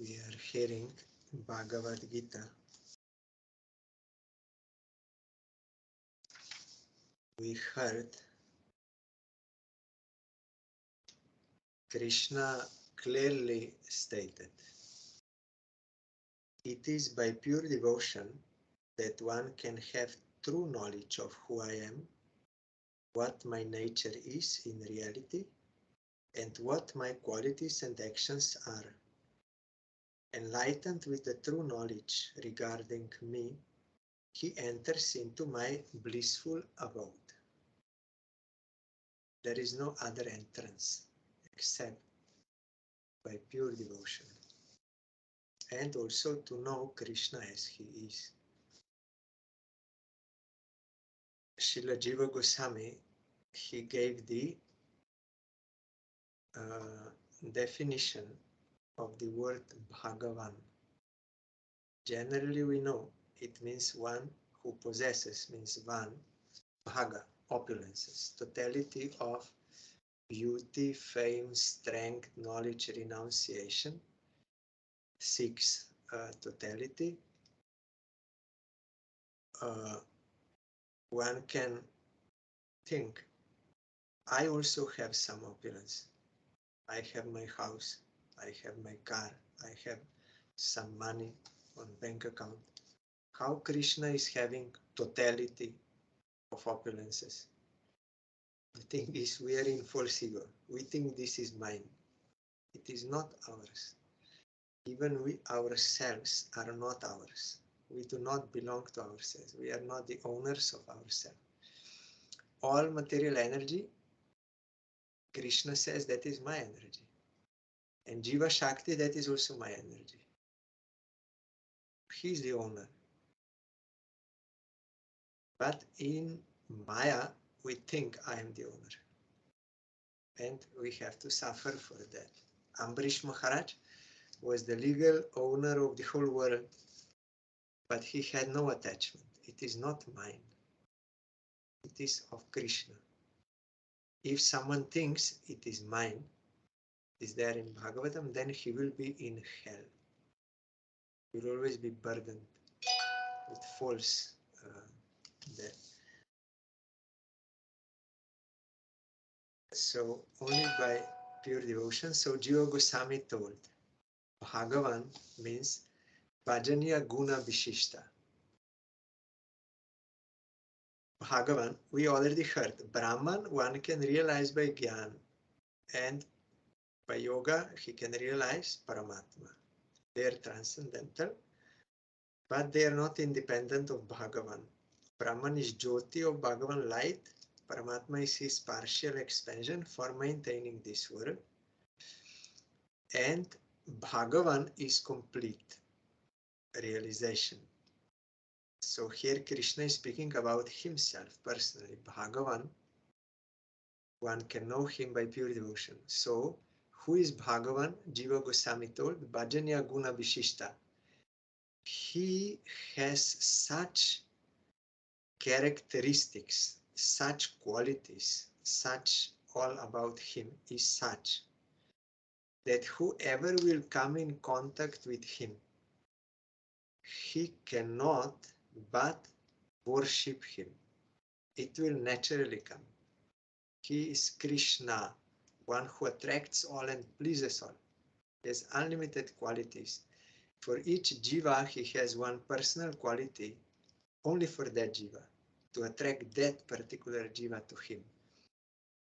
We are hearing Bhagavad Gita. We heard Krishna clearly stated, it is by pure devotion that one can have true knowledge of who I am, what my nature is in reality, and what my qualities and actions are. Enlightened with the true knowledge regarding me, he enters into my blissful abode. There is no other entrance except by pure devotion. And also to know Krishna as he is. Srila Jiva Goswami, he gave the definition of the word Bhagavan. Generally we know it means one who possesses, means one, Bhaga, opulences, totality of beauty, fame, strength, knowledge, renunciation. 6, totality. One can think, I also have some opulence. I have my house, I have my car, I have some money on bank account. How Krishna is having totality of opulences? The thing is, we are in false ego. We think this is mine. It is not ours. Even we ourselves are not ours. We do not belong to ourselves. We are not the owners of ourselves. All material energy, Krishna says, that is my energy. And Jiva Shakti, that is also my energy. He is the owner. But in Maya, we think I am the owner. And we have to suffer for that. Ambarish Maharaj was the legal owner of the whole world, but he had no attachment. It is not mine. It is of Krishna. If someone thinks it is mine, is there in Bhagavatam, then he will be in hell. He will always be burdened with false death. So only by pure devotion. So Jiva Goswami told, Bhagavan means Bhajaniya Guna Vishishta. Bhagavan, we already heard, Brahman one can realize by Gyan, and by yoga he can realize Paramatma. They are transcendental, but they are not independent of Bhagavan. Brahman is Jyoti of Bhagavan light, Paramatma is his partial expansion for maintaining this world, and Bhagavan is complete realization. So here Krishna is speaking about himself personally. Bhagavan, one can know him by pure devotion. So who is Bhagavan? Jiva Goswami told, Bhajanya Guna Vishishta. He has such characteristics, such qualities, such all about him is such that whoever will come in contact with him, he cannot but worship him. It will naturally come. He is Krishna, one who attracts all and pleases all. He has unlimited qualities. For each jiva, he has one personal quality only for that jiva, to attract that particular jiva to him.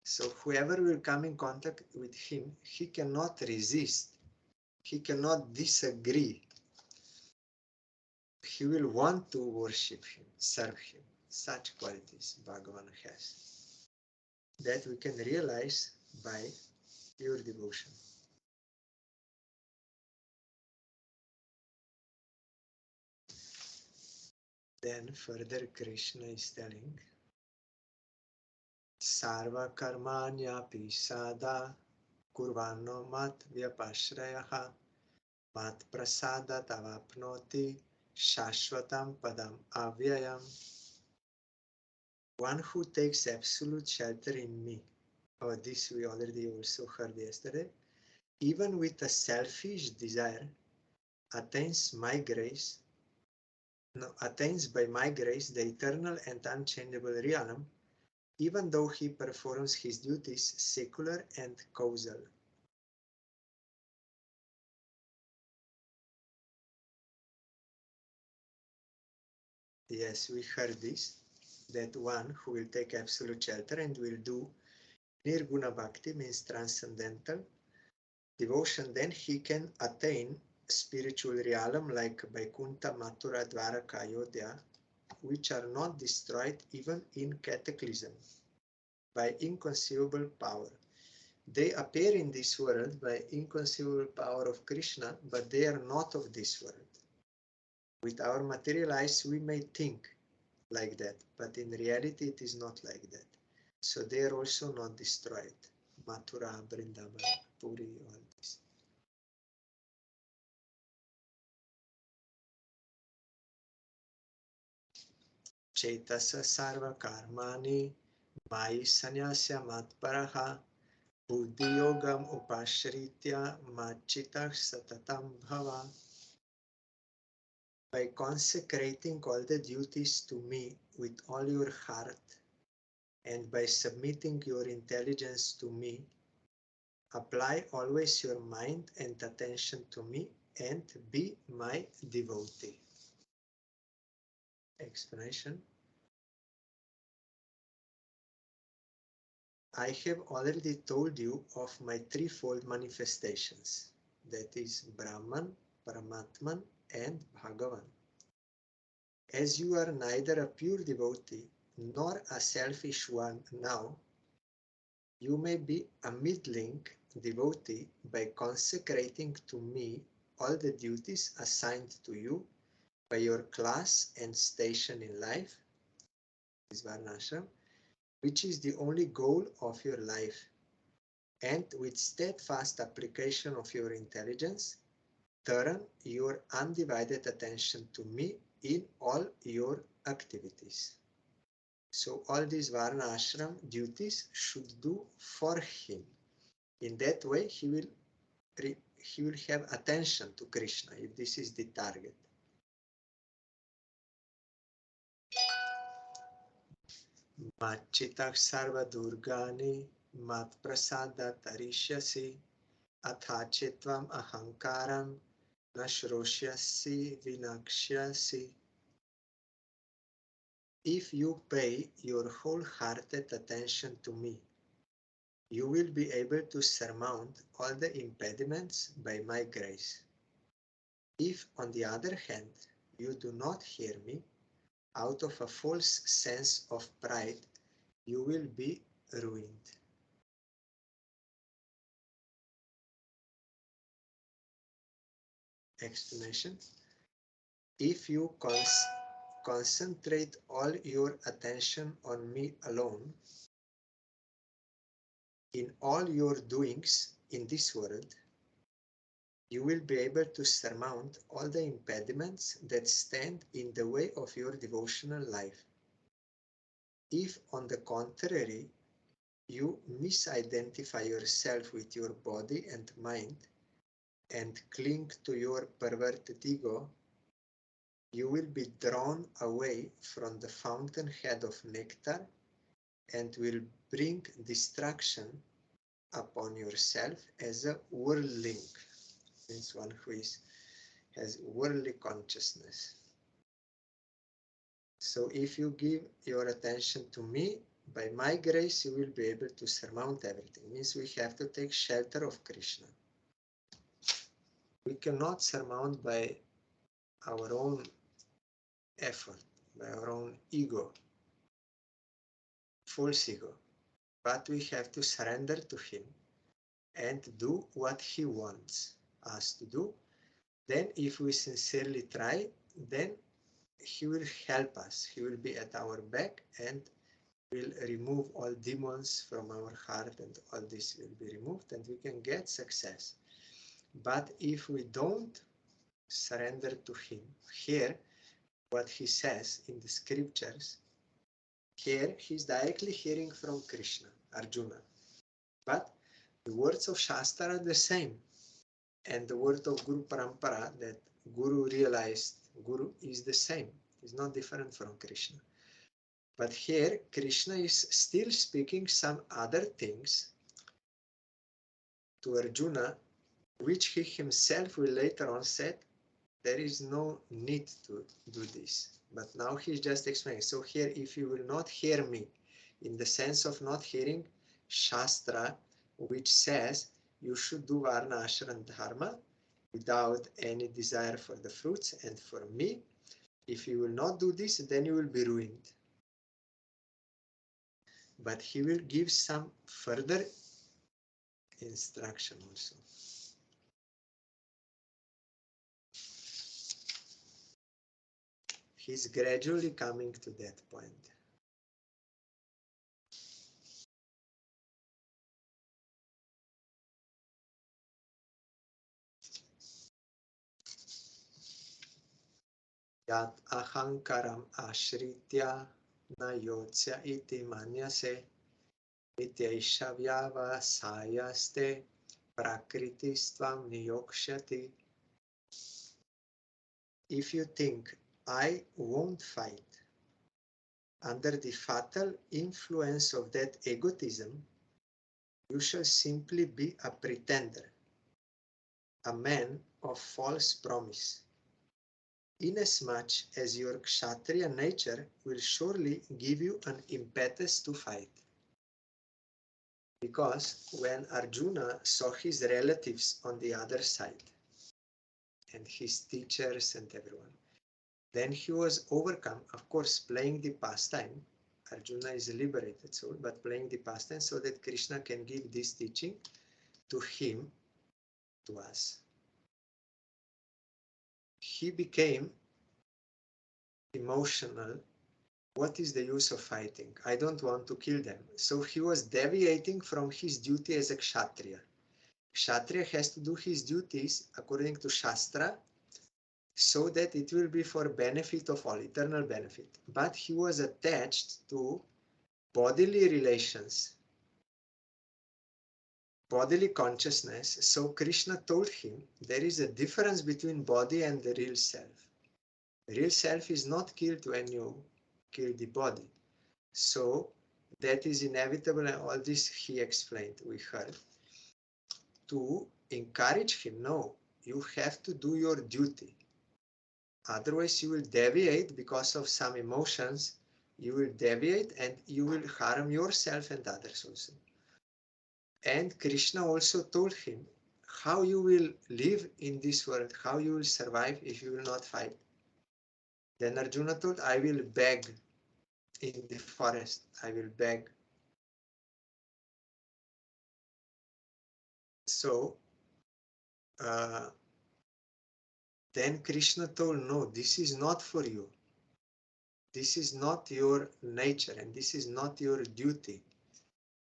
So whoever will come in contact with him, he cannot resist. He cannot disagree. He will want to worship him, serve him. Such qualities Bhagavan has. That we can realize by pure devotion. Then further Krishna is telling, Sarva karmanyapi sada kurvano mat vyapashrayaha mat prasada tavapnoti shashvatam padam avyayam. One who takes absolute shelter in me. Oh, this we already also heard yesterday. Even with a selfish desire, attains by my grace the eternal and unchangeable realm, even though he performs his duties secular and causal. Yes, we heard this, that one who will take absolute shelter and will do Nirguna Bhakti, means transcendental devotion, then he can attain spiritual realm like Vaikuntha, Mathura, Dwaraka, Ayodhya, which are not destroyed even in cataclysm by inconceivable power. They appear in this world by inconceivable power of Krishna, but they are not of this world. With our material eyes, we may think like that, but in reality, it is not like that. So they are also not destroyed. Mathura, Vrindavan, Puri, all this. Chetasa sarva karmani mai sanyasya matparaha buddhi yogam upashritya machita satatam bhava. By consecrating all the duties to me with all your heart and by submitting your intelligence to me, apply always your mind and attention to me and be my devotee. Explanation. I have already told you of my threefold manifestations, that is Brahman, Paramatman and Bhagavan. As you are neither a pure devotee nor a selfish one now, you may be a middling devotee by consecrating to me all the duties assigned to you by your class and station in life, is Varnashram, which is the only goal of your life, and with steadfast application of your intelligence, turn your undivided attention to me in all your activities. So all these Varna Ashram duties should do for him. In that way, he will have attention to Krishna, if this is the target. Machitak sarva durgani mat prasada tarishyasi athachitvam ahankaram nashroshyasi vinakshyasi. If you pay your wholehearted attention to me, you will be able to surmount all the impediments by my grace. If, on the other hand, you do not hear me, out of a false sense of pride, you will be ruined. Explanation. If you concentrate all your attention on me alone, in all your doings in this world, you will be able to surmount all the impediments that stand in the way of your devotional life. If, on the contrary, you misidentify yourself with your body and mind and cling to your perverted ego, you will be drawn away from the fountainhead of nectar and will bring destruction upon yourself as a worldling, means one who has worldly consciousness. So if you give your attention to me, by my grace you will be able to surmount everything. Means we have to take shelter of Krishna. We cannot surmount by our own effort, by our own ego, false ego. But we have to surrender to him and do what he wants us to do. Then if we sincerely try, then he will help us. He will be at our back and will remove all demons from our heart, and all this will be removed and we can get success. But if we don't surrender to him, here what he says in the scriptures, here he's directly hearing from Krishna, Arjuna. But the words of Shastra are the same. And the word of Guru Parampara, that Guru realized Guru is the same, is not different from Krishna. But here Krishna is still speaking some other things to Arjuna, which he himself will later on said there is no need to do this. But now he's just explaining. So here, if you will not hear me, in the sense of not hearing Shastra, which says you should do Varna, Ashram, and Dharma without any desire for the fruits and for me, if you will not do this, then you will be ruined. But he will give some further instruction also. He's gradually coming to that point. Yat ahankaram ashritya na yotsya iti manyase Nityaishavyava sayaste prakritistvam niyokshati. If you think I won't fight, under the fatal influence of that egotism, you shall simply be a pretender, a man of false promise, inasmuch as your kshatriya nature will surely give you an impetus to fight. Because when Arjuna saw his relatives on the other side, and his teachers and everyone, then he was overcome, of course, playing the pastime. Arjuna is a liberated soul, but playing the pastime so that Krishna can give this teaching to him, to us. He became emotional. What is the use of fighting? I don't want to kill them. So he was deviating from his duty as a kshatriya. Kshatriya has to do his duties according to Shastra, so that it will be for benefit of all, eternal benefit. But he was attached to bodily relations, bodily consciousness. So Krishna told him there is a difference between body and the real self. Real self is not killed when you kill the body. So that is inevitable, and all this he explained, we heard. To encourage him, no, you have to do your duty. Otherwise you will deviate because of some emotions. You will deviate and you will harm yourself and others also. And Krishna also told him how you will live in this world, how you will survive if you will not fight. Then Arjuna told, I will beg in the forest, I will beg. So then Krishna told, no, this is not for you. This is not your nature and this is not your duty.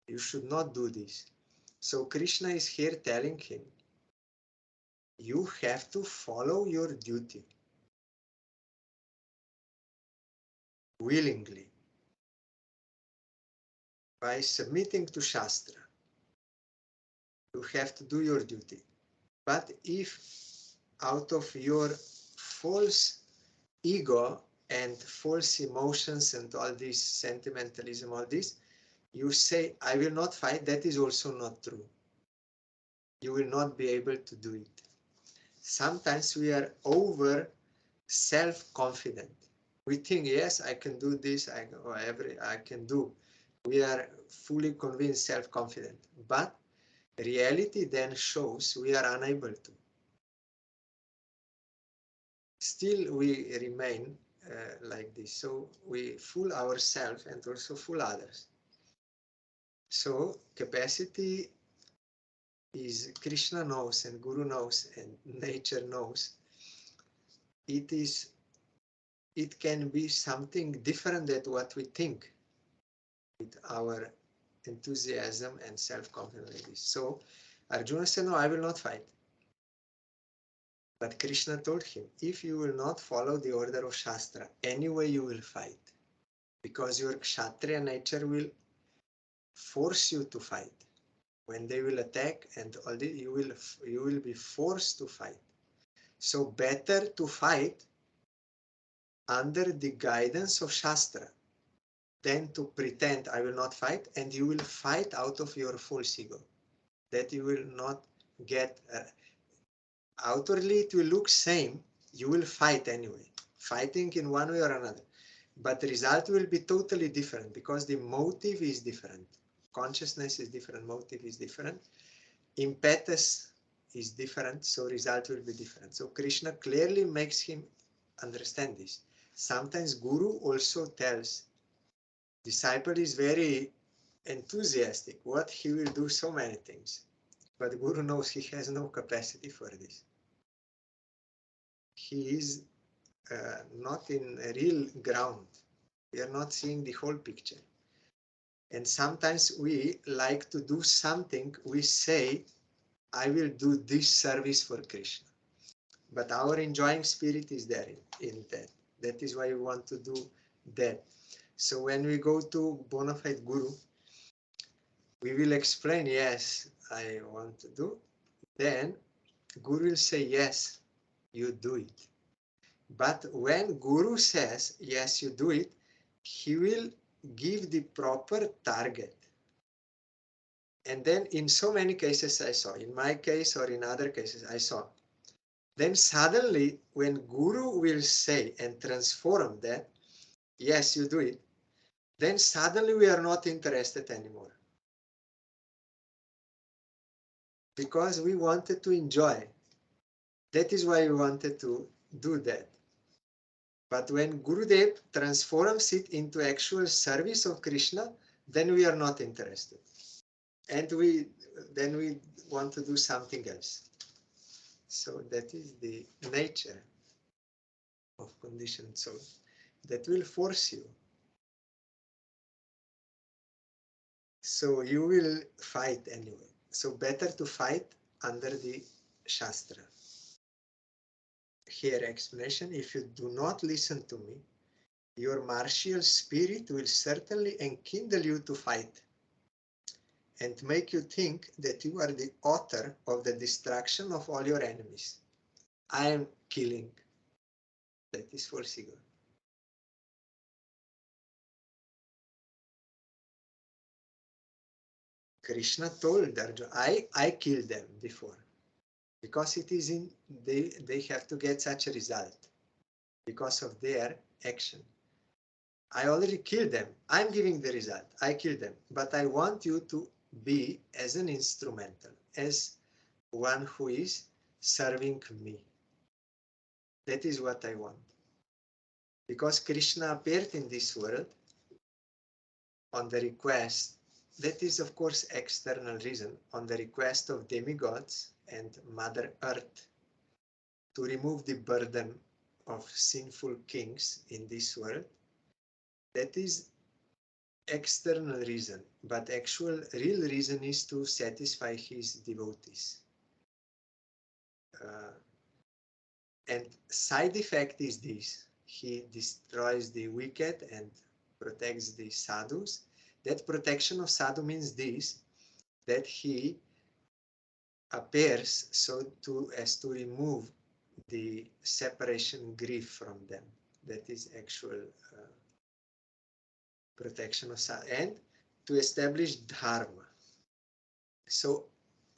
You should not do this. So Krishna is here telling him, you have to follow your duty willingly by submitting to Shastra. You have to do your duty. But if out of your false ego and false emotions and all this sentimentalism, all this, you say, I will not fight, that is also not true. You will not be able to do it. Sometimes we are over self-confident. We think, yes, I can do this, I can do. We are fully convinced, self-confident. But reality then shows we are unable to. Still we remain like this. So we fool ourselves and also fool others. So capacity is Krishna knows and Guru knows and nature knows. It can be something different than what we think with our enthusiasm and self-confidence. So Arjuna said, no, I will not fight. But Krishna told him, if you will not follow the order of Shastra, anyway you will fight. Because your Kshatriya nature will force you to fight. When they will attack and all this, you will be forced to fight. So better to fight under the guidance of Shastra than to pretend I will not fight, and you will fight out of your false ego. That you will not get, outwardly it will look same, you will fight anyway, fighting in one way or another. But the result will be totally different because the motive is different. Consciousness is different, motive is different, impetus is different, so result will be different. So Krishna clearly makes him understand this. Sometimes Guru also tells, disciple is very enthusiastic, what he will do so many things. But Guru knows he has no capacity for this. He is not in a real ground. We are not seeing the whole picture. And sometimes we like to do something, we say, I will do this service for Krishna. But our enjoying spirit is there in that. That is why we want to do that. So when we go to bona fide Guru, we will explain, yes, I want to do. Then Guru will say, yes, you do it. But when Guru says, yes, you do it, he will give the proper target. And then in so many cases I saw, in my case or in other cases I saw, then suddenly when Guru will say and transform that, yes, you do it, then suddenly we are not interested anymore. Because we wanted to enjoy. That is why we wanted to do that. But when Gurudev transforms it into actual service of Krishna, then we are not interested. And then we want to do something else. So that is the nature of conditioned soul. That will force you. So you will fight anyway. So better to fight under the Shastra. Here explanation, if you do not listen to me, your martial spirit will certainly enkindle you to fight and make you think that you are the author of the destruction of all your enemies. I am killing. That is false ego. Krishna told Arjuna, I killed them before. Because it is in, they have to get such a result. Because of their action. I already killed them. I'm giving the result. I killed them. But I want you to be as an instrumental, as one who is serving me. That is what I want. Because Krishna appeared in this world on the request, that is of course external reason, on the request of demigods and Mother Earth to remove the burden of sinful kings in this world. That is external reason, but actual real reason is to satisfy his devotees. And side effect is this: he destroys the wicked and protects the sadhus. That protection of sadhu means this, that he appears so as to remove the separation grief from them. That is actual protection of sadhu, and to establish dharma. So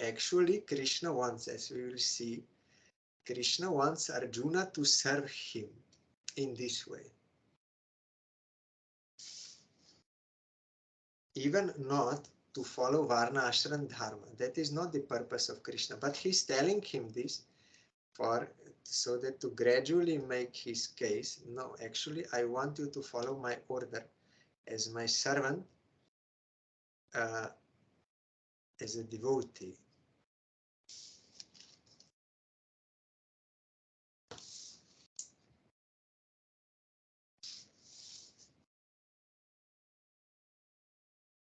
actually Krishna wants, as we will see, Krishna wants Arjuna to serve him in this way. Even not to follow Varna Ashram Dharma. That is not the purpose of Krishna. But he's telling him this so that to gradually make his case, no, actually I want you to follow my order as my servant, as a devotee.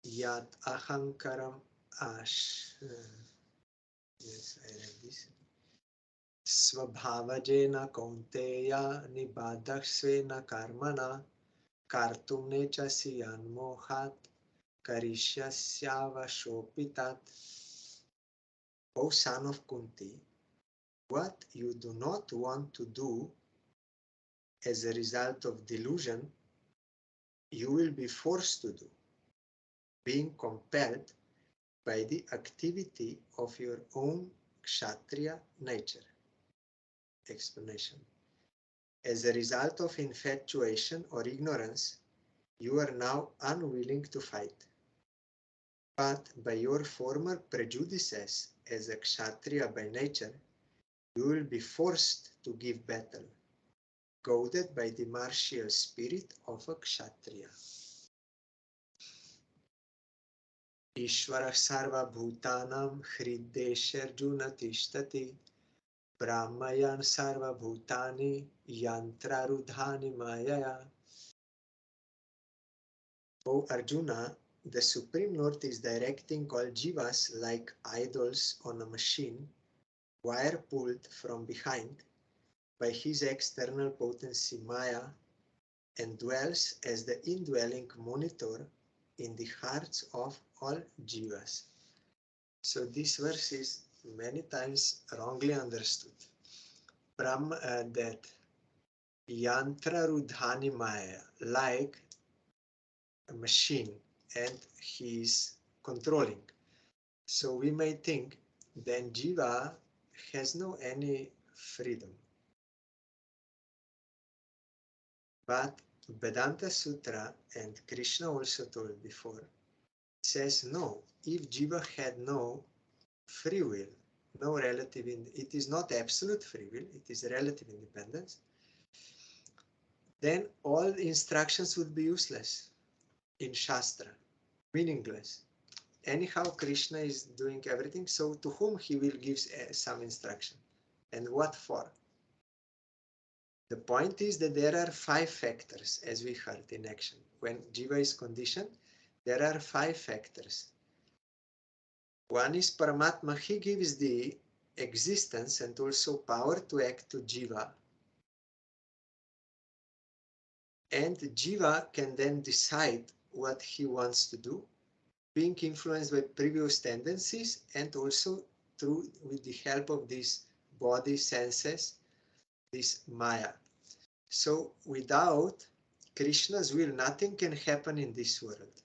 Yat ahankaram ash. Yes, I read this. Svabhavajena kaunteya nibadaksvena karmana kartumne chasiyan mohat karishyasya vashopitat. O son of Kunti, What you do not want to do as a result of delusion, you will be forced to do, being compelled by the activity of your own kshatriya nature. Explanation. As a result of infatuation or ignorance, you are now unwilling to fight. But by your former prejudices as a kshatriya by nature, you will be forced to give battle, goaded by the martial spirit of a kshatriya. Ishvara sarva bhutanam hridesharjuna tishtati brahmayan sarva bhutani yantrarudhani mayaya. O Arjuna, the Supreme Lord is directing all jivas like idols on a machine, wire pulled from behind by his external potency Maya, and dwells as the indwelling monitor in the hearts of all jivas. So this verse is many times wrongly understood. That yantra rudhani Maya, like a machine, and he is controlling. So we may think then jiva has no any freedom. But Vedanta Sutra, and Krishna also told before, says no, if jiva had no free will, no relative, it is not absolute free will, it is relative independence, then all instructions would be useless in Shastra, meaningless. Anyhow, Krishna is doing everything, so to whom he will give some instruction, and what for? The point is that there are 5 factors, as we heard in action. When jiva is conditioned, there are 5 factors. One is Paramatma, he gives the existence and also power to act to jiva. And jiva can then decide what he wants to do, being influenced by previous tendencies and also with the help of these body senses, this Maya. So without Krishna's will, nothing can happen in this world.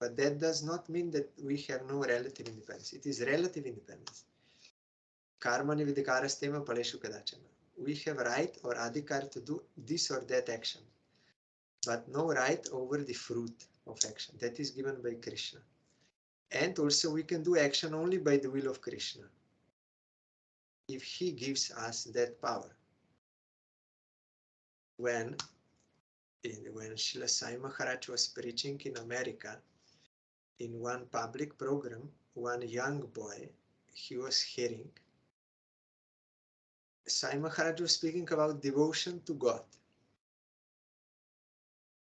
But that does not mean that we have no relative independence. It is relative independence. Karmani vidhikarastema paleshu kadachana. We have right or adhikar to do this or that action, but no right over the fruit of action. That is given by Krishna. And also we can do action only by the will of Krishna, if he gives us that power. When Srila Sai Maharaj was preaching in America, in one public program, one young boy, he was hearing, Sai Maharaj was speaking about devotion to God.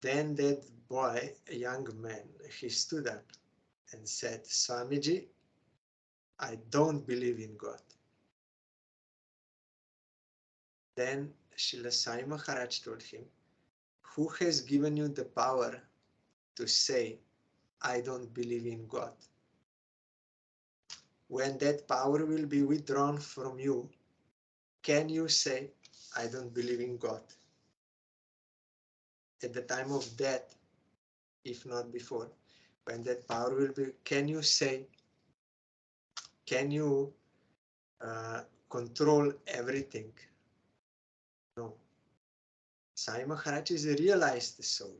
Then that boy, a young man, he stood up and said, Swamiji, I don't believe in God. Then Srila Sai Maharaj told him, who has given you the power to say, I don't believe in God? When that power will be withdrawn from you, can you say, I don't believe in God? At the time of death, if not before, when that power will be, can you say, can you control everything? No. Sai Maharaj is a realized soul.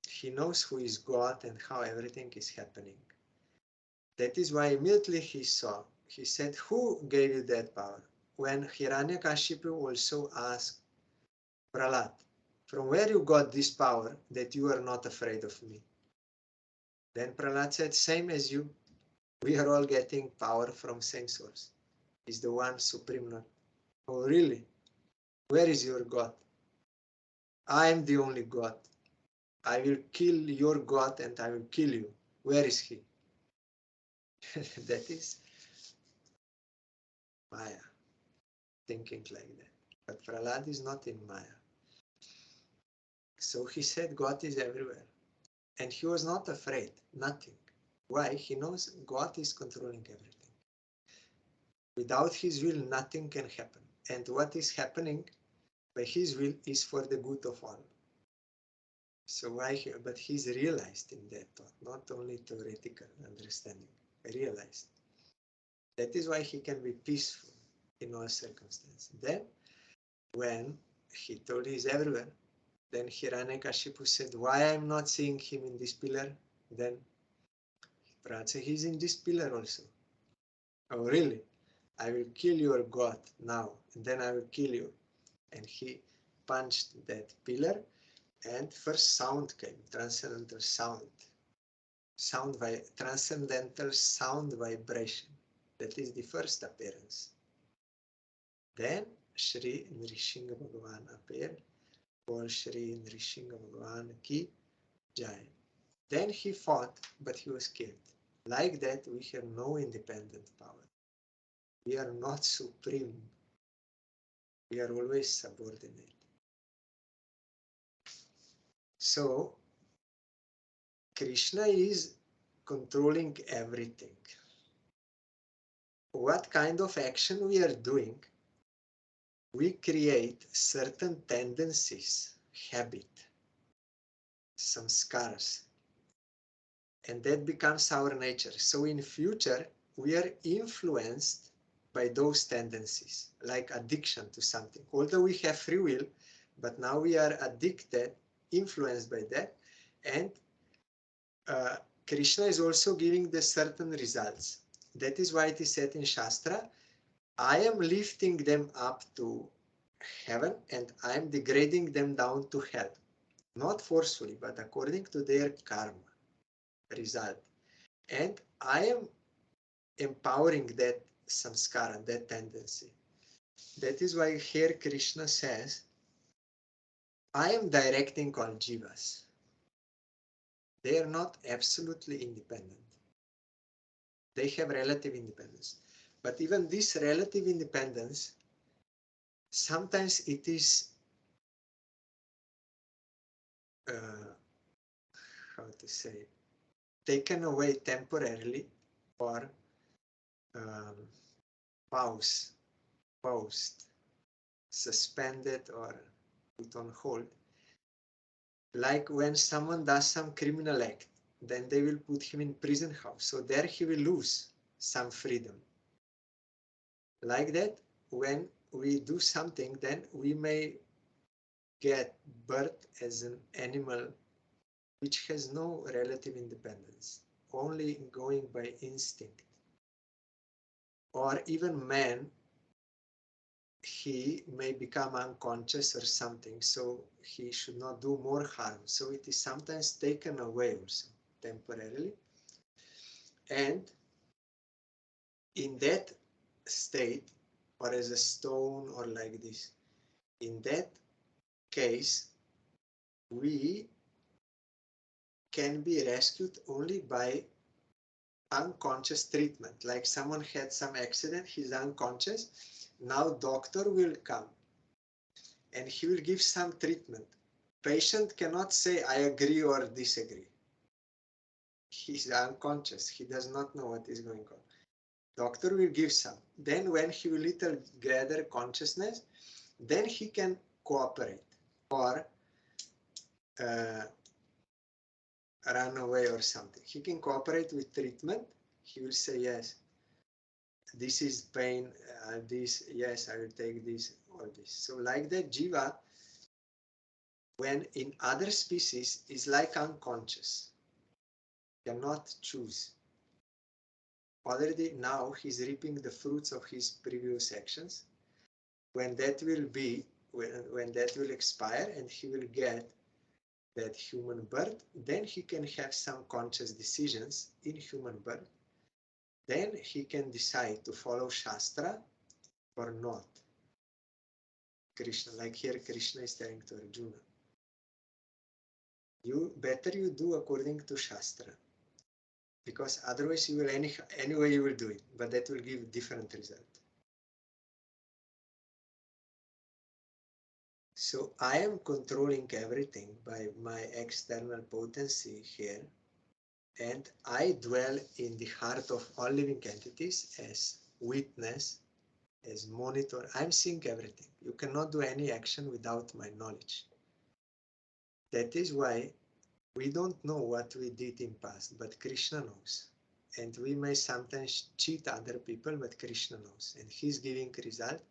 He knows who is God and how everything is happening. That is why immediately he saw, he said, who gave you that power? When Hiranyakashipu also asked Prahlad, from where you got this power that you are not afraid of me? Then Prahlad said, same as you. We are all getting power from same source. Is the one Supreme Lord. Oh, really? Where is your God? I am the only God. I will kill your God and I will kill you. Where is he? That is Maya, thinking like that. But Prahlad is not in Maya. So he said God is everywhere. And he was not afraid, nothing. Why? He knows God is controlling everything. Without his will, nothing can happen. And what is happening by his will is for the good of all. So but he's realized in that thought, not only theoretical understanding, realized. That is why he can be peaceful in all circumstances. Then, when he told he's everywhere, then Hiranyakashipu said, why I'm not seeing him in this pillar? Then Prahlad said, he's in this pillar also. Oh, really? I will kill your God now, and then I will kill you. And he punched that pillar, and first sound came, transcendental sound. Transcendental sound vibration. That is the first appearance. Then Shri Nrsimha Bhagavan appeared. All Shri Nrsimha Bhagavan ki jai. Then he fought, but he was killed. Like that, we have no independent power. We are not supreme. We are always subordinate. So, Krishna is controlling everything. What kind of action we are doing, we create certain tendencies, habit, samskaras, and that becomes our nature. So in future, we are influenced by those tendencies, like addiction to something. Although we have free will, but now we are addicted, influenced by that, and Krishna is also giving the certain results. That is why it is said in Shastra, I am lifting them up to heaven and I am degrading them down to hell. Not forcefully, but according to their karma result. And I am empowering that samskara, that tendency. That is why here Krishna says, I am directing all jivas. They are not absolutely independent. They have relative independence. But even this relative independence, sometimes it is, how to say, taken away temporarily or paused, suspended or put on hold. Like when someone does some criminal act, then they will put him in prison house. So there he will lose some freedom. Like that, when we do something, then we may get birth as an animal which has no relative independence, only going by instinct. Or even man, he may become unconscious or something, so he should not do more harm. So it is sometimes taken away also temporarily. And in that state, or as a stone or like this, in that case, we can be rescued only by unconscious treatment. Like someone had some accident, he's unconscious. Now doctor will come and he will give some treatment. Patient cannot say, I agree or disagree. He's unconscious. He does not know what is going on. Doctor will give some. Then when he will little gather consciousness, then he can cooperate or run away or something. He can cooperate with treatment. He will say, yes, this is pain, this, yes, I will take this or this. So like that, jiva, when in other species, is like unconscious, cannot choose. Already now he's reaping the fruits of his previous actions. When that will be, when that will expire and he will get that human birth, then he can have some conscious decisions in human birth. Then he can decide to follow Shastra or not. Krishna, like here Krishna is telling to Arjuna, better you do according to Shastra, because otherwise you will anyway you will do it, but that will give different result. So I am controlling everything by my external potency here, and I dwell in the heart of all living entities as witness as monitor. I'm seeing everything. You cannot do any action without my knowledge. That is why we don't know what we did in past, but Krishna knows. And we may sometimes cheat other people, but Krishna knows. And He's giving result,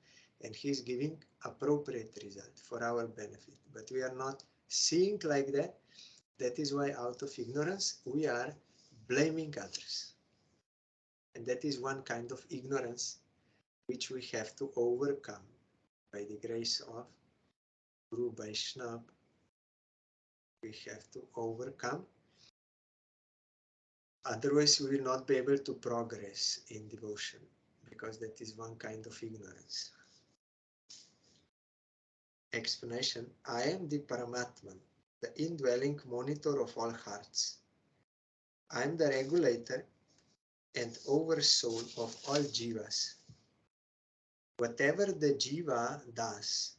and He's giving appropriate result for our benefit. But we are not seeing like that. That is why out of ignorance, we are blaming others. And that is one kind of ignorance which we have to overcome by the grace of Guru Vaishnava. We have to overcome. Otherwise, we will not be able to progress in devotion, because that is one kind of ignorance. Explanation: I am the Paramatman, the indwelling monitor of all hearts. I am the regulator and oversoul of all jivas. Whatever the jiva does,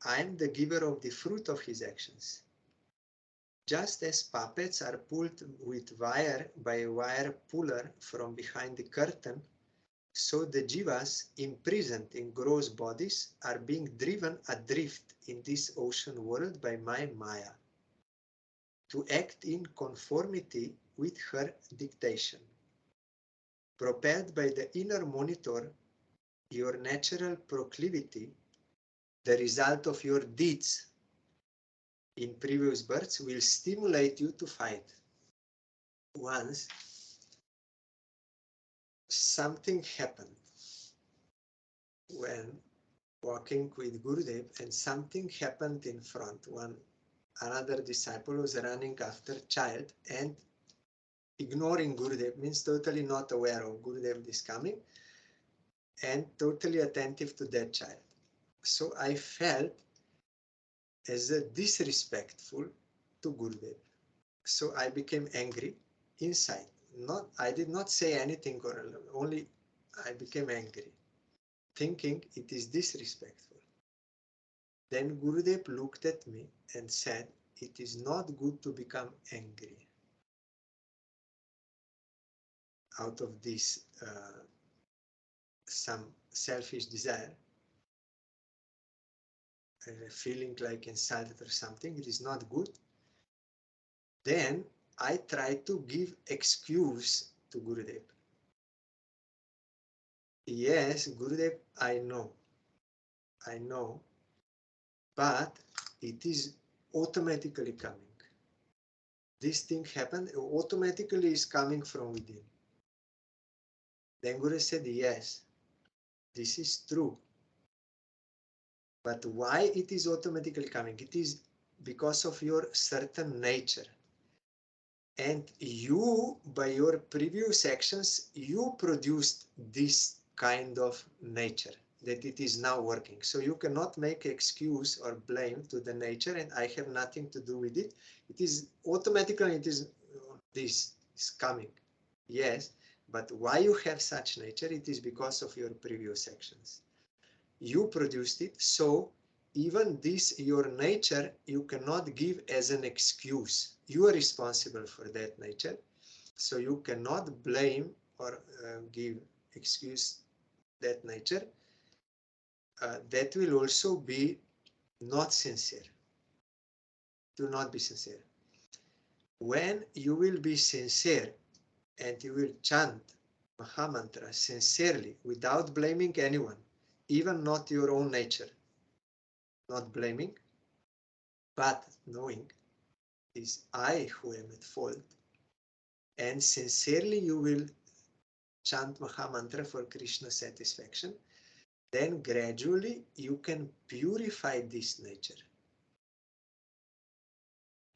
I am the giver of the fruit of his actions. Just as puppets are pulled with wire by a wire puller from behind the curtain, so the jivas imprisoned in gross bodies are being driven adrift in this ocean world by my Maya, to act in conformity with her dictation. Propelled by the inner monitor, your natural proclivity, the result of your deeds in previous births, will stimulate you to fight. Once something happened when walking with Gurudev, and something happened in front. Another disciple was running after child and ignoring Gurudev, means totally not aware of Gurudev is coming and totally attentive to that child. So I felt as a disrespectful to Gurudev. So I became angry inside. I did not say anything, or only I became angry, thinking it is disrespectful. Then Gurudev looked at me and said, it is not good to become angry out of this some selfish desire, feeling like insulted or something. It is not good. Then I tried to give excuse to Gurudev. Yes, Gurudev, I know, but it is automatically coming. This thing happened, automatically is coming from within. Then Guru said, yes, this is true. But why it is automatically coming? It is because of your certain nature. And you, by your previous actions, you produced this kind of nature that it is now working. So you cannot make excuse or blame to the nature, and I have nothing to do with it. It is automatically, this is coming. Yes, but why you have such nature? It is because of your previous actions. You produced it, so even this, your nature, you cannot give as an excuse. You are responsible for that nature, so you cannot blame or give excuse that nature. That will also be not sincere. Do not be sincere. When you will be sincere and you will chant Mahamantra sincerely without blaming anyone, even not your own nature, not blaming, but knowing it is I who am at fault, and sincerely you will chant Mahamantra for Krishna's satisfaction, then gradually you can purify this nature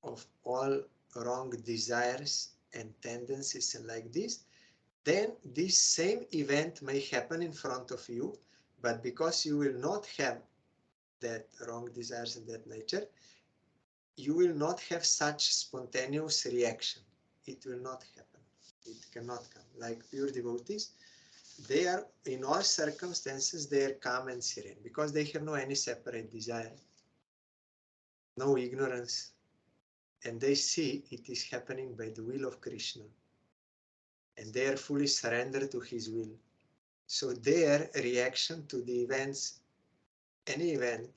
of all wrong desires and tendencies and like this. Then this same event may happen in front of you, but because you will not have that wrong desires and that nature, you will not have such spontaneous reaction. It will not happen. It cannot come. Like pure devotees, they are, in all circumstances, they are calm and serene because they have no any separate desire, no ignorance, and they see it is happening by the will of Krishna, and they are fully surrendered to his will. So their reaction to the events, any event,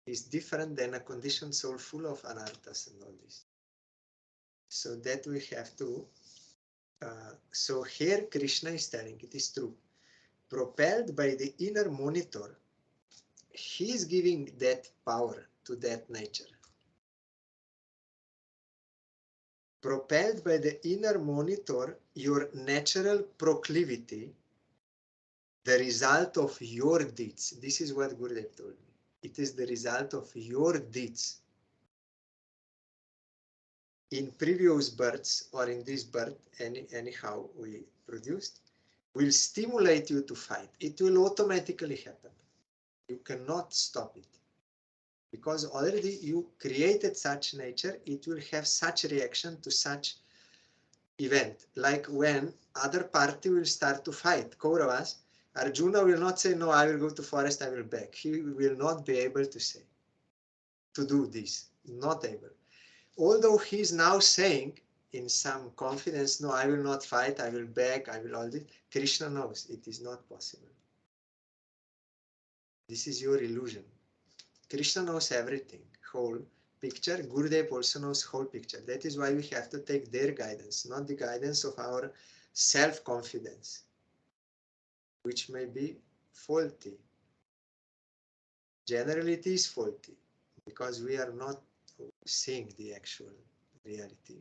is different than a conditioned soul full of anarthas and all this. So that we have to, so here Krishna is telling, it is true, propelled by the inner monitor, he is giving that power to that nature. Propelled by the inner monitor, your natural proclivity, the result of your deeds. This is what Gurudev told me. It is the result of your deeds. In previous births or in this birth, anyhow we produced, will stimulate you to fight. It will automatically happen. You cannot stop it. Because already you created such nature, it will have such reaction to such event. Like when other party will start to fight, Kauravas, Arjuna will not say, no, I will go to forest, I will beg. He will not be able to say, to do this, not able. Although he is now saying in some confidence, no, I will not fight, I will beg, I will all this, Krishna knows it is not possible. This is your illusion. Krishna knows everything, whole picture. Gurudev also knows whole picture. That is why we have to take their guidance, not the guidance of our self-confidence, which may be faulty. Generally it is faulty because we are not seeing the actual reality.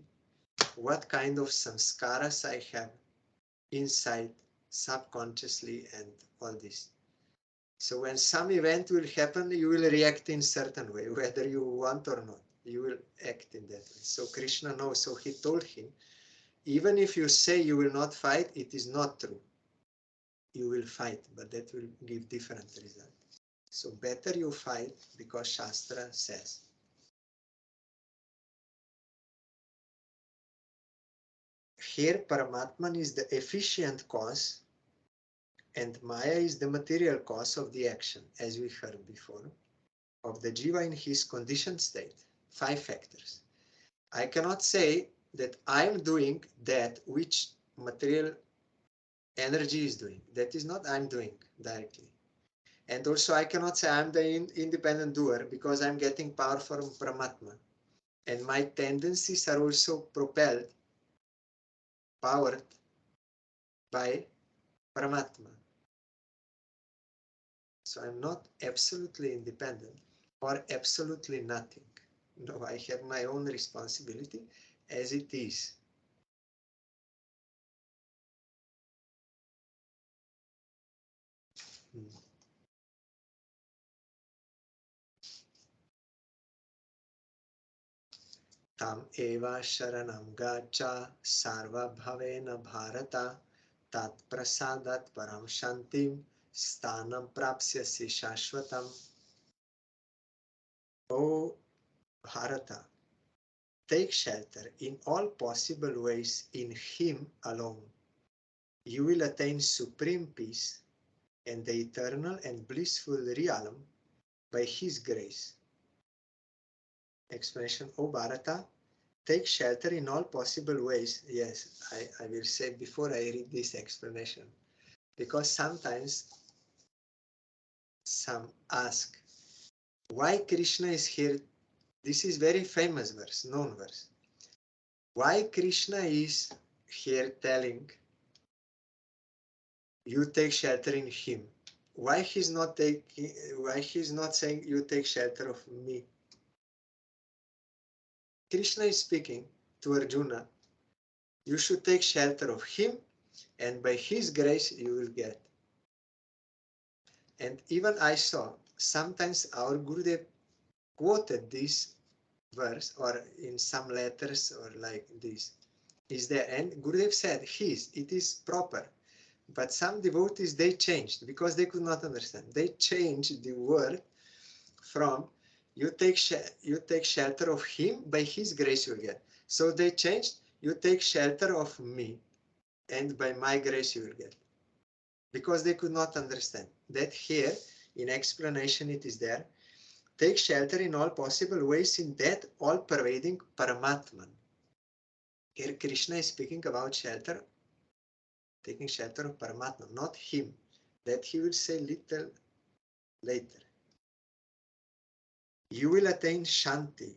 What kind of samskaras I have inside subconsciously and all this. So when some event will happen, you will react in certain way, whether you want or not. You will act in that way. So Krishna knows. So he told him, even if you say you will not fight, it is not true. You will fight, but that will give different result. So better you fight because Shastra says. Here Paramatman is the efficient cause and Maya is the material cause of the action, as we heard before, of the Jiva in his conditioned state. 5 factors. I cannot say that I am doing that which material energy is doing. That is not I'm doing directly. And also I cannot say I'm the independent doer because I'm getting power from Paramatma. And my tendencies are also propelled, powered by Paramatma. So I'm not absolutely independent or absolutely nothing. No, I have my own responsibility as it is. Tam eva sharanam gacha sarva bhavena bharata tat prasadat param shantim stanam prapsyasi shashvatam. O Bharata, take shelter in all possible ways in him alone. You will attain supreme peace and the eternal and blissful realm by his grace. Explanation. O Bharata, take shelter in all possible ways. Yes, I will say before I read this explanation, because sometimes some ask why Krishna is here. This is very famous verse, known verse. Why Krishna is here telling you take shelter in him? Why he's not saying you take shelter of me? Krishna is speaking to Arjuna. You should take shelter of him, and by his grace you will get. And even I saw sometimes our Gurudev quoted this verse or in some letters or like this is there, and Gurudev said it is proper, but some devotees they changed because they could not understand. They changed the word from you take shelter of him, by his grace you will get. So they changed, you take shelter of me and by my grace you will get, because they could not understand that. Here in explanation it is there, take shelter in all possible ways in that all pervading Paramatman. Here Krishna is speaking about shelter, taking shelter of Paramatma, not him. that he will say little later. You will attain Shanti,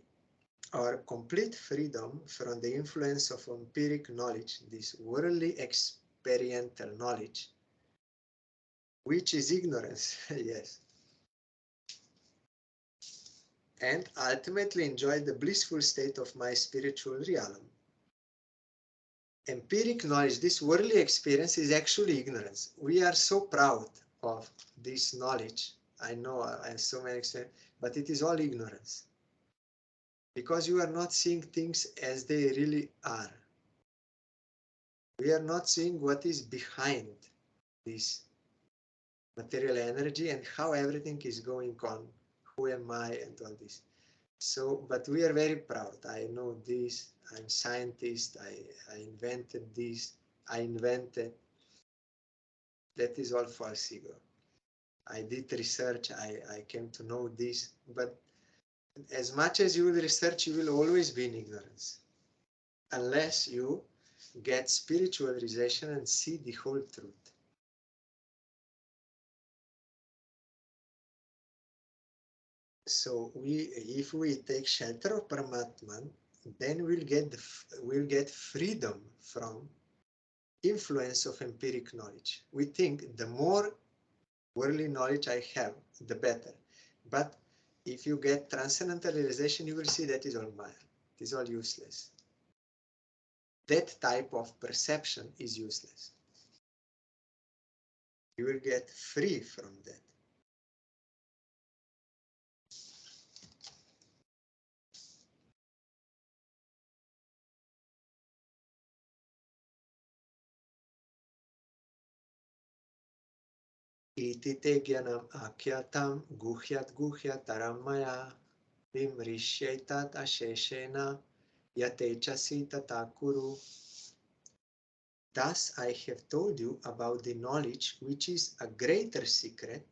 or complete freedom from the influence of empiric knowledge, this worldly experiential knowledge, which is ignorance, yes, and ultimately enjoy the blissful state of my spiritual realm. Empiric knowledge, this worldly experience, is actually ignorance. We are so proud of this knowledge. I know I have so many experiences, but it is all ignorance. Because you are not seeing things as they really are. We are not seeing what is behind this material energy and how everything is going on. Who am I and all this. So, but we are very proud. I know this, I'm scientist, I invented this, I invented. That is all false ego. I did research, I came to know this, but as much as you will research, you will always be in ignorance. Unless you get spiritual realization and see the whole truth. So if we take shelter of Paramatman, then we'll get freedom from influence of empiric knowledge. We think the more worldly knowledge I have, the better. But if you get transcendental realization, you will see that is all Maya. It is all useless. That type of perception is useless. You will get free from that. Iti te gyanam akyatam guhyat taram maya vimrishyaitat asheshena yatechasi tatakuru. Thus I have told you about the knowledge which is a greater secret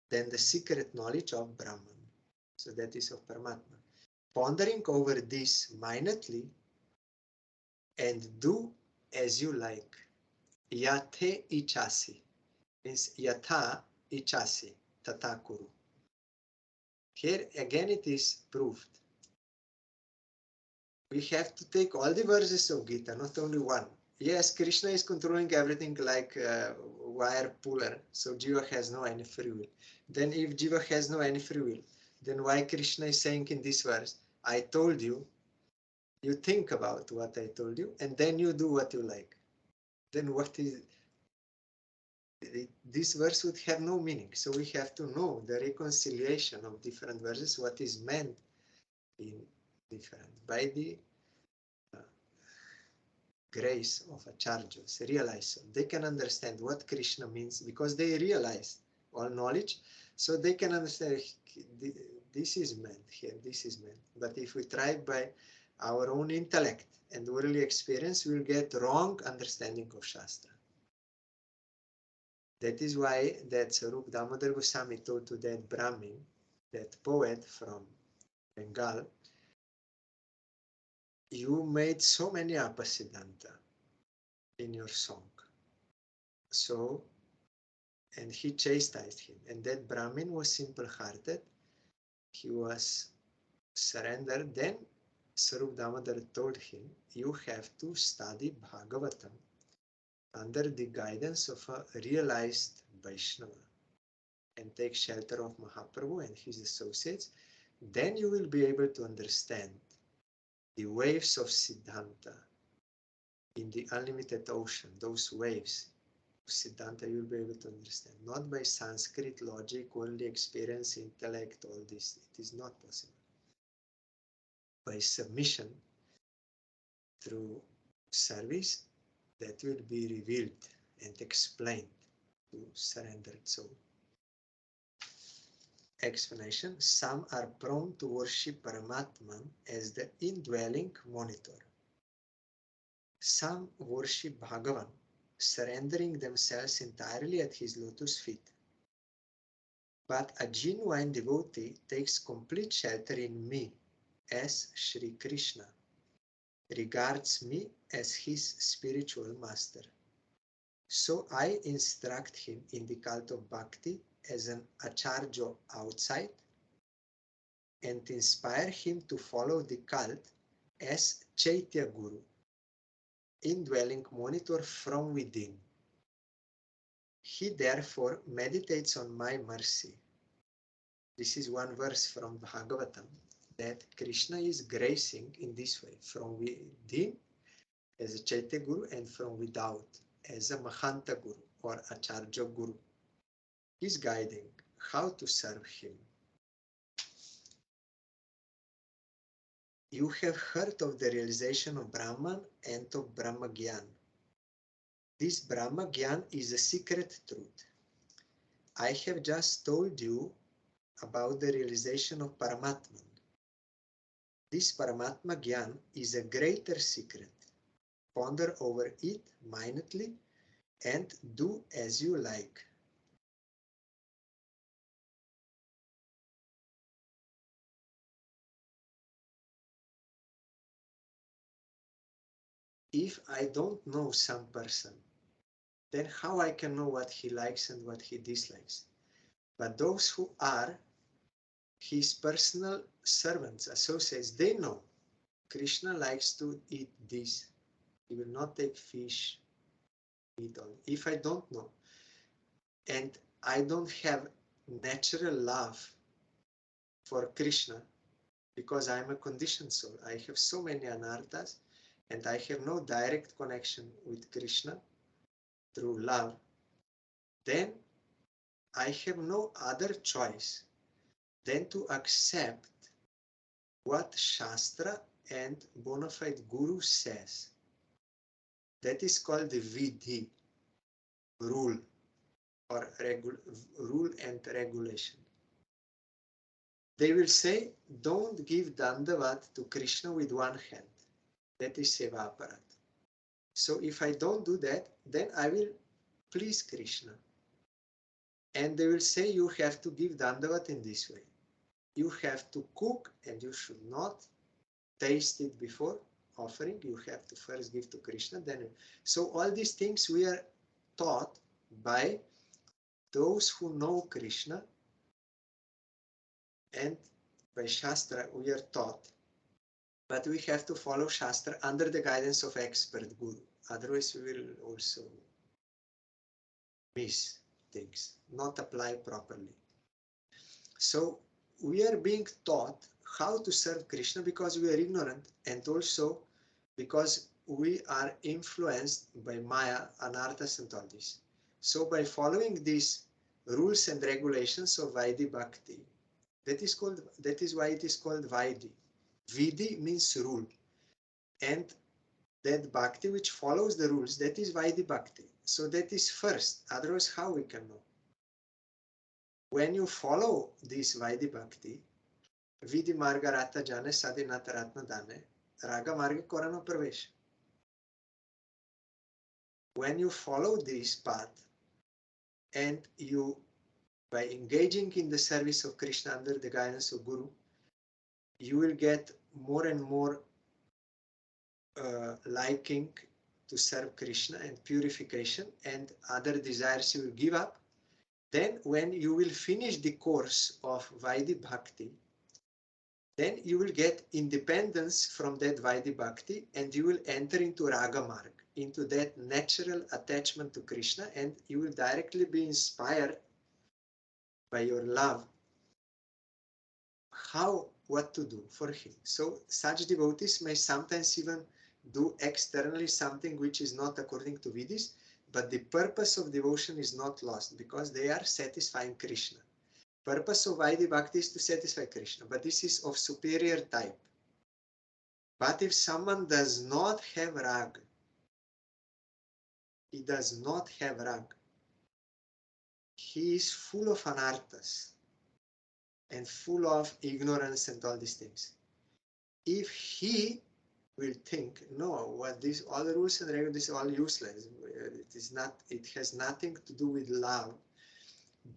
than the secret knowledge of Brahman. So that is of Paramatma. Pondering over this minutely and do as you like. Yate ichasi means yatha ichasi tatakuru. Here again it is proved. We have to take all the verses of Gita, not only one. Yes, Krishna is controlling everything like a wire puller, so Jiva has no any free will. Then if Jiva has no any free will, then why Krishna is saying in this verse, I told you, you think about what I told you, and then you do what you like. Then what is, this verse would have no meaning. So we have to know the reconciliation of different verses, what is meant in different, by the grace of acharyas, realize. They can understand what Krishna means because they realize all knowledge, so they can understand this is meant here, this is meant. But if we try by our own intellect and worldly experience, we'll get wrong understanding of Shastra. That is why that Sarup Damodar Goswami told to that Brahmin, that poet from Bengal, you made so many apasiddhanta in your song. So, and he chastised him. And that Brahmin was simple-hearted. He was surrendered. Then Sarup Damodar told him, you have to study Bhagavatam under the guidance of a realized Vaishnava and take shelter of Mahaprabhu and his associates. Then you will be able to understand the waves of Siddhanta in the unlimited ocean, those waves of Siddhanta you will be able to understand. Not by Sanskrit, logic, worldly experience, intellect, all this. It is not possible. By submission through service, that will be revealed and explained to surrendered soul. Explanation. Some are prone to worship Paramatman as the indwelling monitor. Some worship Bhagavan, surrendering themselves entirely at his lotus feet. But a genuine devotee takes complete shelter in me as Sri Krishna, regards me as his spiritual master. So I instruct him in the cult of bhakti as an acharya outside and inspire him to follow the cult as Chaitya Guru, indwelling monitor from within. He therefore meditates on my mercy. This is one verse from Bhagavatam, that Krishna is gracing in this way, from within as a Chaitya Guru and from without as a Mahanta Guru or Acharya Guru. He's guiding how to serve him. You have heard of the realization of Brahman and of Brahma Gyan. This Brahma Gyan is a secret truth. I have just told you about the realization of Paramatman. This Paramatma Gyan is a greater secret. Ponder over it minutely and do as you like. If I don't know some person, then how I can know what he likes and what he dislikes? But those who are his personal servants, associates, they know Krishna likes to eat this. He will not take fish, meat on. If I don't know, and I don't have natural love for Krishna, because I am a conditioned soul, I have so many anarthas, and I have no direct connection with Krishna through love, then I have no other choice than to accept what Shastra and bona fide Guru says. That is called the Vidhi, rule, or rule and regulation. They will say, don't give Dandavat to Krishna with one hand. That is Seva Aparat. So if I don't do that, then I will please Krishna. And they will say, you have to give Dandavat in this way. You have to cook and you should not taste it before offering. You have to first give to Krishna. Then, so all these things we are taught by those who know Krishna, and by Shastra we are taught. But we have to follow Shastra under the guidance of expert Guru. Otherwise we will also miss things, not apply properly. So we are being taught how to serve Krishna because we are ignorant, and also because we are influenced by Maya, Anarthas and all this. So by following these rules and regulations of Vaidhi Bhakti, that is why it is called Vaidhi. Vidhi means rule. And that Bhakti which follows the rules, that is Vaidhi Bhakti. So that is first, otherwise how we can know? When you follow this Vaidhi Bhakti, Vidhi Marga Rata Jane, Sadhinata Ratna Dane, Raga Marga Korano Pravesh. When you follow this path and you, by engaging in the service of Krishna under the guidance of Guru, you will get more and more liking to serve Krishna and purification, and other desires you will give up. Then when you will finish the course of Vaidhi Bhakti, then you will get independence from that Vaidhi Bhakti and you will enter into Raga Marg, into that natural attachment to Krishna, and you will directly be inspired by your love what to do for him. So such devotees may sometimes even do externally something which is not according to Vidis, but the purpose of devotion is not lost because they are satisfying Krishna. Purpose of Vaidhi Bhakti is to satisfy Krishna, but this is of superior type. But if someone does not have rag, he does not have rag, he is full of anarthas and full of ignorance and all these things. If he will think, no, what this, all the rules and regulations is all useless, it has nothing to do with love,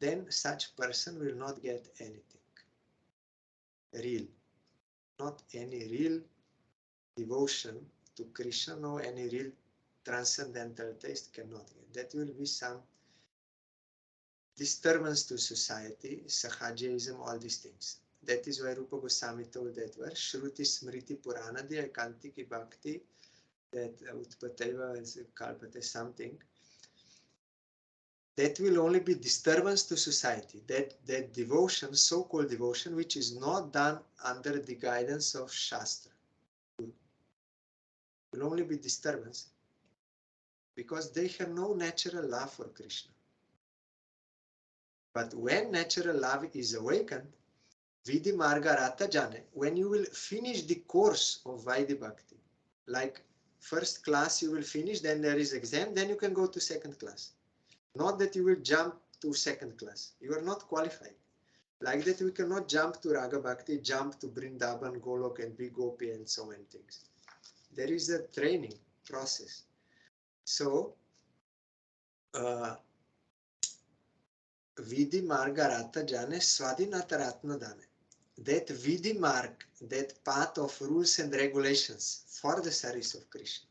then such person will not get anything real, not any real devotion to Krishna, no any real transcendental taste cannot get. That will be some disturbance to society, Sahajaism, all these things. That is why Rupa Goswami told that verse, Shruti Smriti Puranadi Ekantiki Bhakti, that Utpataiva is Kalpate something. That will only be disturbance to society. That devotion, so-called devotion, which is not done under the guidance of Shastra, will only be disturbance because they have no natural love for Krishna. But when natural love is awakened, Vidhi Marga Rata Jane, when you will finish the course of Vaidhi Bhakti, like first class you will finish, then there is exam, then you can go to second class. Not that you will jump to second class. You are not qualified. Like that we cannot jump to Raga Bhakti, jump to Vrindavan, Golok and be Gopi and so many things. There is a training process. So, Vidhi Marga Rata Jane, Swadhinata Ratna Dane. That Vidhi mark, that path of rules and regulations for the service of Krishna.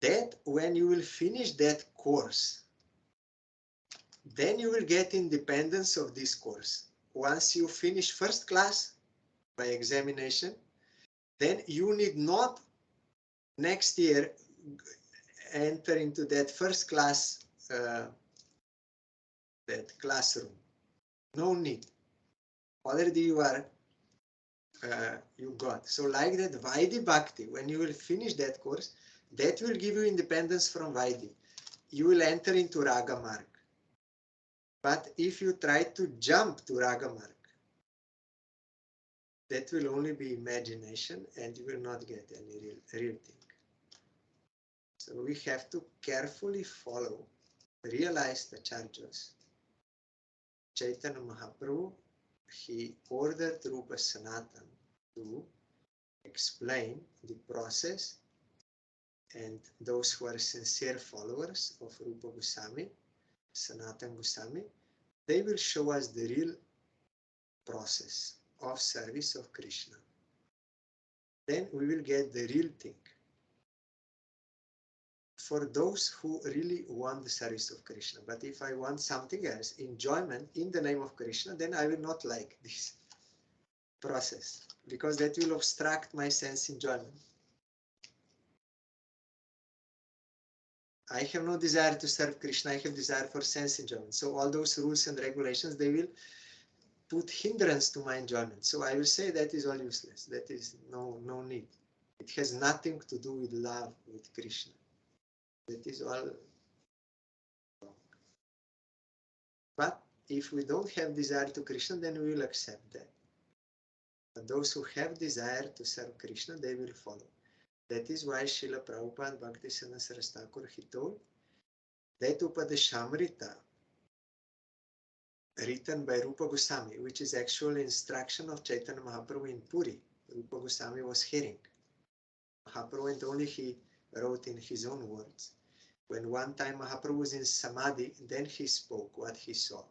That when you will finish that course, then you will get independence of this course. Once you finish first class by examination, then you need not next year enter into that first class, that classroom. No need. Already you are, you got. So like that Vaidhi Bhakti, when you will finish that course, that will give you independence from Vaidhi. You will enter into Raga Marg. But if you try to jump to Raga Marg, that will only be imagination and you will not get any real thing. So we have to carefully follow, realize the charges. Chaitanya Mahaprabhu, he ordered Rupa Sanatan to explain the process, and those who are sincere followers of Rupa Goswami, Sanatan Goswami, they will show us the real process of service of Krishna. Then we will get the real thing. For those who really want the service of Krishna. But if I want something else, enjoyment in the name of Krishna, then I will not like this process because that will obstruct my sense enjoyment. I have no desire to serve Krishna, I have desire for sense enjoyment. So all those rules and regulations, they will put hindrance to my enjoyment. So I will say that is all useless. That is no need. It has nothing to do with love, with Krishna. That is all wrong. But if we don't have desire to Krishna, then we will accept that. But those who have desire to serve Krishna, they will follow. That is why Srila Prabhupada Bhaktisiddhanta Saraswati Thakur, he told that Upadeshamrita, written by Rupa Goswami, which is actually instruction of Chaitanya Mahaprabhu in Puri. Rupa Goswami was hearing. Mahaprabhu, and only he wrote in his own words. When one time Mahaprabhu was in Samadhi, then he spoke what he saw.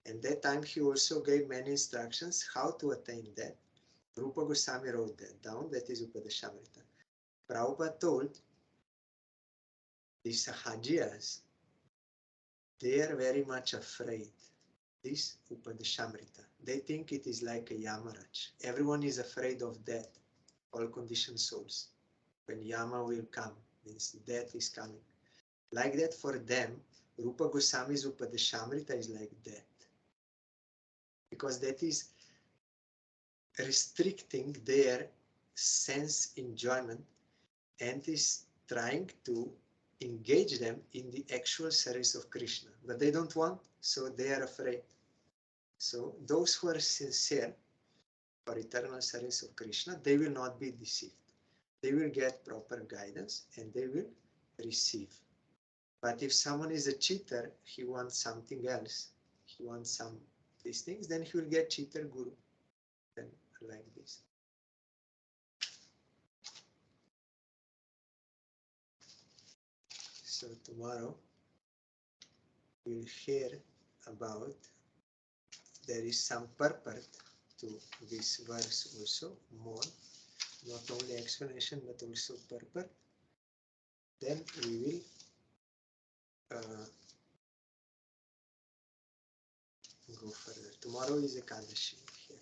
And that time he also gave many instructions how to attain that. Rupa Goswami wrote that down, that is Upadeshamrita. Prabhupada told the Sahajiyas, they are very much afraid. This Upadeshamrita. They think it is like a Yamaraj. Everyone is afraid of death, all conditioned souls. When Yama will come, means death is coming. Like that for them, Rupa Goswami's Upadeshamrita is like death. Because that is restricting their sense enjoyment and is trying to engage them in the actual service of Krishna. But they don't want, so they are afraid. So those who are sincere for eternal service of Krishna, they will not be deceived. They will get proper guidance and they will receive. But if someone is a cheater, he wants something else, he wants some these things, then he will get cheater guru. Then like this. So tomorrow we'll hear about, there is some purport to this verse also, more, not only explanation but also purport. then we will go further. Tomorrow is Ekadashi here.